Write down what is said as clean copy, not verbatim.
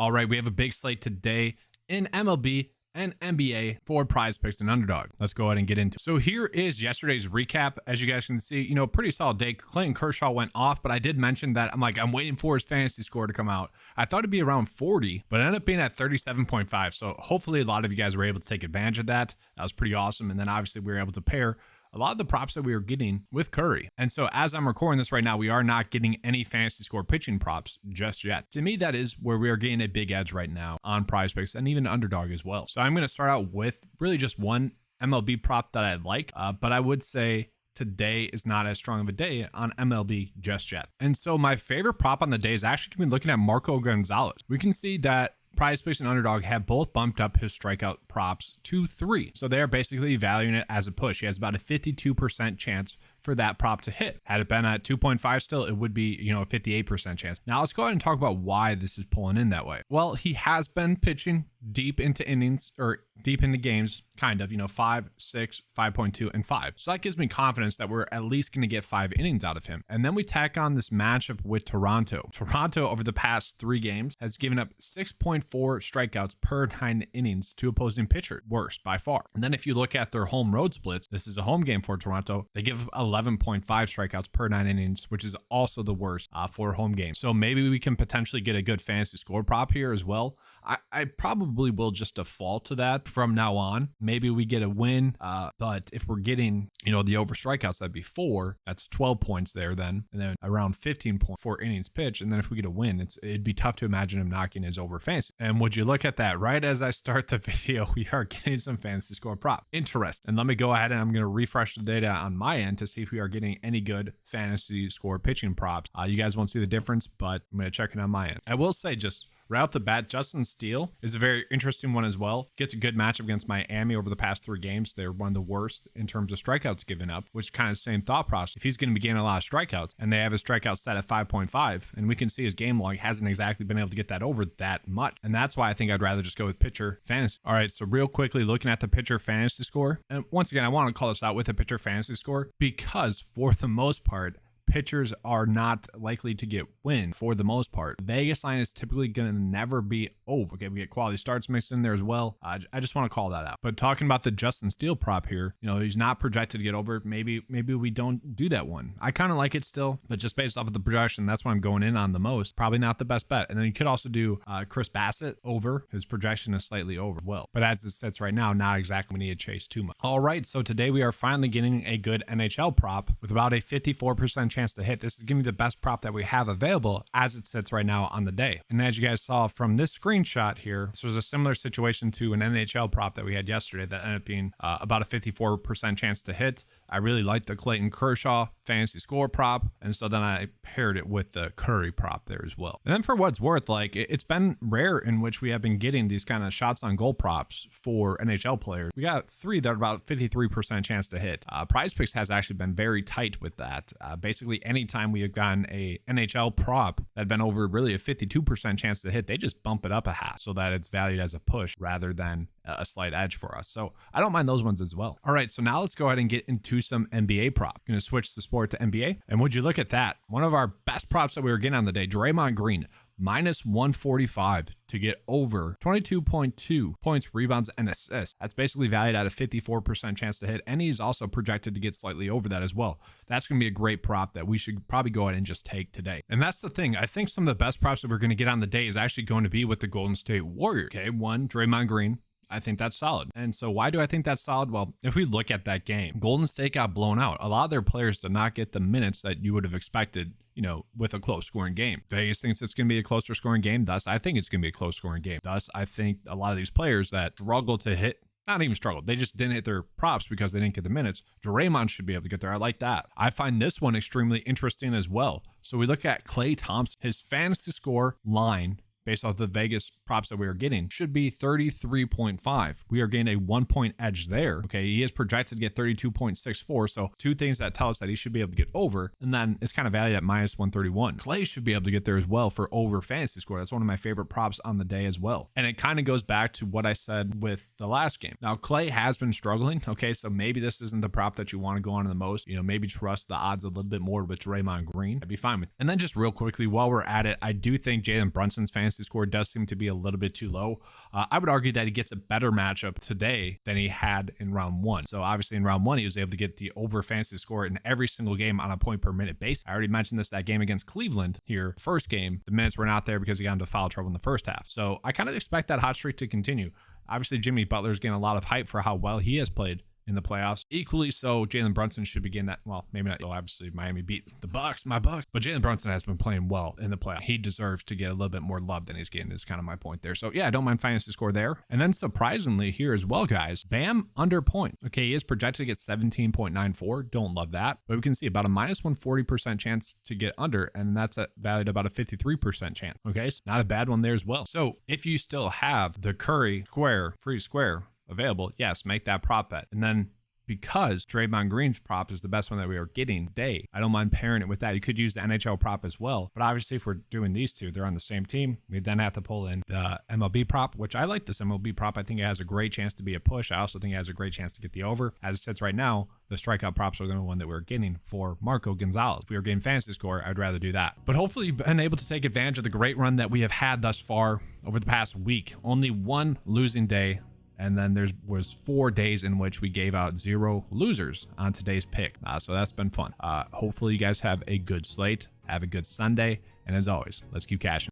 All right, we have a big slate today in MLB and NBA for PrizePicks and Underdog. Let's go ahead and get into it. So here is yesterday's recap. As you guys can see, pretty solid day. Clayton Kershaw went off, but I did mention that I'm waiting for his fantasy score to come out. I thought it'd be around 40, but it ended up being at 37.5. So hopefully a lot of you guys were able to take advantage of that. That was pretty awesome. And then obviously we were able to pair a lot of the props that we were getting with Curry. And so as I'm recording this right now, we are not getting any fantasy score pitching props just yet. To me, that is where we are getting a big edge right now on PrizePicks and even Underdog as well. So I'm going to start out with really just one MLB prop that I like, but I would say today is not as strong of a day on MLB just yet. And so my favorite prop on the day is actually going to be looking at Marco Gonzalez. We can see that PrizePicks and Underdog have both bumped up his strikeout props to 3. So they're basically valuing it as a push. He has about a 52% chance for that prop to hit. Had it been at 2.5 still, it would be, a 58% chance. Now let's go ahead and talk about why this is pulling in that way. Well, he has been pitching deep into innings or deep into games, kind of, 5, 6, 5.2, and 5. So that gives me confidence that we're at least going to get 5 innings out of him. And then we tack on this matchup with Toronto. Toronto over the past 3 games has given up 6.4 strikeouts per 9 innings to opposing pitcher. Worst by far. And then if you look at their home road splits, this is a home game for Toronto. They give 11.5 strikeouts per 9 innings, which is also the worst for home games. So maybe we can potentially get a good fantasy score prop here as well. I probably will just default to that from now on. Maybe we get a win, but if we're getting, the over strikeouts, that'd be 4. That's 12 points there then, and then around 15 points for innings pitched. And then if we get a win, it'd be tough to imagine him knocking his over fantasy. And would you look at that? Right as I start the video, we are getting some fantasy score prop. Interesting. And let me go ahead and I'm going to refresh the data on my end to see if we are getting any good fantasy score pitching props. You guys won't see the difference, but I'm going to check it on my end. I will say just right off the bat, Justin Steele is a very interesting one as well. Gets a good matchup against Miami over the past 3 games. They're one of the worst in terms of strikeouts given up, which kind of same thought process. If he's going to be getting a lot of strikeouts and they have his strikeout set at 5.5, and we can see his game log hasn't exactly been able to get that over that much. And that's why I think I'd rather just go with pitcher fantasy. All right, so real quickly looking at the pitcher fantasy score. And once again, I want to call this out with the pitcher fantasy score because for the most part, pitchers are not likely to get wins for the most part. Vegas line is typically going to never be over. Okay, we get quality starts mixed in there as well. I just want to call that out. But talking about the Justin Steele prop here, he's not projected to get over. Maybe we don't do that one. I kind of like it still, but just based off of the projection, that's what I'm going in on the most. Probably not the best bet. And then you could also do Chris Bassett over. His projection is slightly over. Well, but as it sits right now, not exactly we need to chase too much. All right, so today we are finally getting a good NHL prop with about a 54% chance to hit. This is giving me the best prop that we have available as it sits right now on the day. And as you guys saw from this screenshot here, this was a similar situation to an NHL prop that we had yesterday that ended up being about a 54% chance to hit. I really liked the Clayton Kershaw fantasy score prop, and so then I paired it with the Curry prop there as well. And then for what's worth, it's been rare in which we have been getting these kind of shots on goal props for NHL players. We got 3 that are about 53% chance to hit. PrizePicks has actually been very tight with that. Basically, anytime we have gotten a NHL prop that had been over really a 52% chance to hit, they just bump it up a half so that it's valued as a push rather than a slight edge for us. So I don't mind those ones as well. All right, so now let's go ahead and get into some NBA prop. Going to switch the sport to NBA. And would you look at that? One of our best props that we were getting on the day, Draymond Green, minus 145 to get over 22.2 points, rebounds, and assists. That's basically valued at a 54% chance to hit, and he's also projected to get slightly over that as well. That's going to be a great prop that we should probably go ahead and just take today. And that's the thing. I think some of the best props that we're going to get on the day is actually going to be with the Golden State Warriors. Okay, one, Draymond Green. I think that's solid. And so why do I think that's solid? Well, if we look at that game, Golden State got blown out. A lot of their players did not get the minutes that you would have expected, with a close scoring game. Vegas thinks it's going to be a closer scoring game. Thus, I think it's going to be a close scoring game. Thus, I think a lot of these players that struggle to hit, not even struggled, they just didn't hit their props because they didn't get the minutes. Draymond should be able to get there. I like that. I find this one extremely interesting as well. So we look at Klay Thompson. His fantasy score line based off the Vegas props that we are getting, should be 33.5. We are getting a 1 point edge there. Okay, he is projected to get 32.64. So 2 things that tell us that he should be able to get over, and then it's kind of valued at minus 131. Klay should be able to get there as well for over fantasy score. That's one of my favorite props on the day as well. And it kind of goes back to what I said with the last game. Now, Klay has been struggling. Okay, so maybe this isn't the prop that you want to go on the most. Maybe trust the odds a little bit more with Draymond Green. I'd be fine with it. And then just real quickly, while we're at it, I do think Jalen Brunson's fantasy fantasy score does seem to be a little bit too low. I would argue that he gets a better matchup today than he had in round 1. So obviously in round 1, he was able to get the over fantasy score in every single game on a point per minute basis. I already mentioned that game against Cleveland here, first game, the minutes were not there because he got into foul trouble in the first half. So I kind of expect that hot streak to continue. Obviously, Jimmy Butler's getting a lot of hype for how well he has played in the playoffs. Equally so, Jalen Brunson should be getting that. Well, maybe not. Obviously, Miami beat the Bucks, my Bucks. But Jalen Brunson has been playing well in the playoffs. He deserves to get a little bit more love than he's getting, is kind of my point there. So yeah, I don't mind fantasy score there. And then surprisingly here as well, guys, Bam under point. Okay, he is projected to get 17.94. Don't love that. But we can see about a minus 140% chance to get under, and that's valued about a 53% chance. Okay, so not a bad one there as well. So if you still have the Curry square, free square, available, yes, make that prop bet. And then because Draymond Green's prop is the best one that we are getting today, I don't mind pairing it with that. You could use the NHL prop as well. But obviously, if we're doing these two, they're on the same team. We then have to pull in the MLB prop, which I like this MLB prop. I think it has a great chance to be a push. I also think it has a great chance to get the over. As it sits right now, the strikeout props are the one that we're getting for Marco Gonzalez. If we were getting fantasy score, I'd rather do that. But hopefully you've been able to take advantage of the great run that we have had thus far over the past week. Only one losing day. And then there was 4 days in which we gave out 0 losers on today's pick. So that's been fun. Hopefully you guys have a good slate. Have a good Sunday. And as always, let's keep cashing.